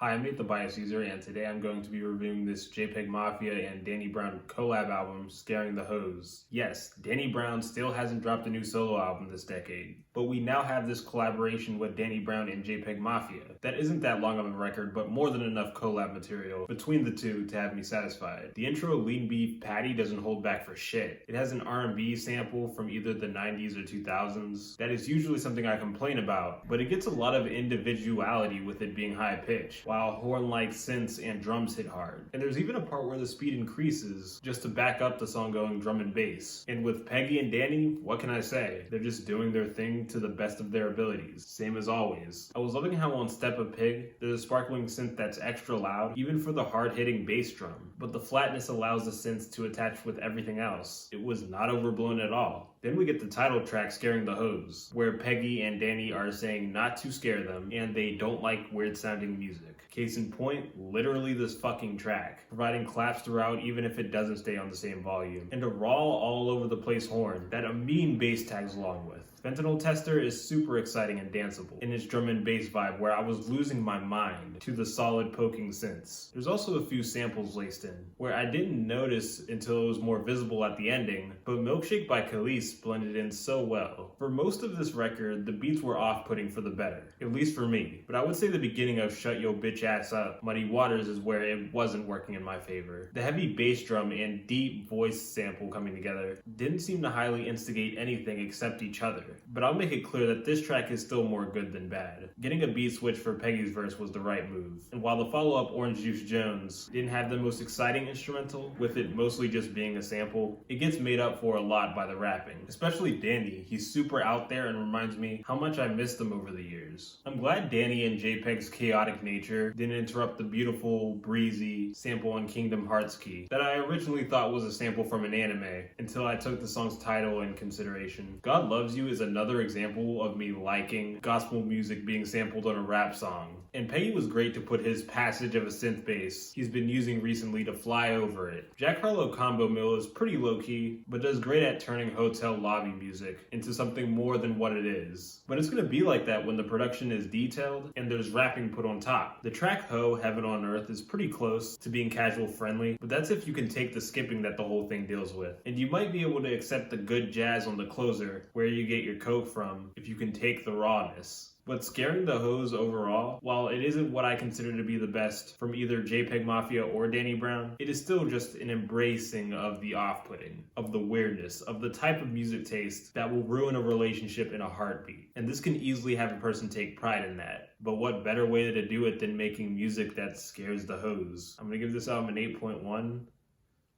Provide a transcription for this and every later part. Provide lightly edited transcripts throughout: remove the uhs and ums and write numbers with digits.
Hi, I'm Nate the Bias User, and today I'm going to be reviewing this JPEGMAFIA and Danny Brown collab album, Scaring the Hose. Yes, Danny Brown still hasn't dropped a new solo album this decade, but we now have this collaboration with Danny Brown and JPEGMAFIA. That isn't that long of a record, but more than enough collab material between the two to have me satisfied. The intro Lean Beef Patty doesn't hold back for shit. It has an R&B sample from either the 90s or 2000s. That is usually something I complain about, but it gets a lot of individuality with it being high-pitched, while horn-like synths and drums hit hard. And there's even a part where the speed increases just to back up the song going drum and bass. And with Peggy and Danny, what can I say? They're just doing their thing to the best of their abilities, same as always. I was loving how on Steppa Pig, there's a sparkling synth that's extra loud, even for the hard-hitting bass drum, but the flatness allows the synths to attach with everything else. It was not overblown at all. Then we get the title track, Scaring the Hose, where Peggy and Danny are saying not to scare them, and they don't like weird-sounding music. Case in point, literally this fucking track, providing claps throughout even if it doesn't stay on the same volume, and a raw all-over-the-place horn that a mean bass tags along with. Fentanyl Tester is super exciting and danceable in its drum and bass vibe, where I was losing my mind to the solid poking synths. There's also a few samples laced in, where I didn't notice until it was more visible at the ending, but Milkshake by Khalees blended in so well. For most of this record, the beats were off-putting for the better, at least for me, but I would say the beginning of Shut Yo Bitch Ass Up, Muddy Waters is where it wasn't working in my favor. The heavy bass drum and deep voice sample coming together didn't seem to highly instigate anything except each other. But I'll make it clear that this track is still more good than bad. Getting a beat switch for Peggy's verse was the right move. And while the follow-up Orange Juice Jones didn't have the most exciting instrumental, with it mostly just being a sample, it gets made up for a lot by the rapping. Especially Danny, he's super out there and reminds me how much I missed him over the years. I'm glad Danny and JPEG's chaotic nature didn't interrupt the beautiful, breezy sample on Kingdom Hearts key that I originally thought was a sample from an anime until I took the song's title in consideration. God Loves You is another example of me liking gospel music being sampled on a rap song. And Peggy was great to put his passage of a synth bass he's been using recently to fly over it. Jack Harlow Combo Mill is pretty low-key, but does great at turning hotel lobby music into something more than what it is. But it's gonna be like that when the production is detailed and there's rapping put on top. The track Ho, Heaven on Earth is pretty close to being casual friendly, but that's if you can take the skipping that the whole thing deals with. And you might be able to accept the good jazz on the closer, where you get your coke from, if you can take the rawness. But Scaring the Hose overall, while it isn't what I consider to be the best from either JPEGMAFIA or Danny Brown, it is still just an embracing of the off-putting, of the weirdness, of the type of music taste that will ruin a relationship in a heartbeat. And this can easily have a person take pride in that. But what better way to do it than making music that scares the hose? I'm gonna give this album an 8.1.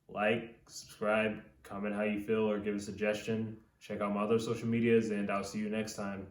Like, subscribe, comment how you feel, or give a suggestion. Check out my other social medias, and I'll see you next time.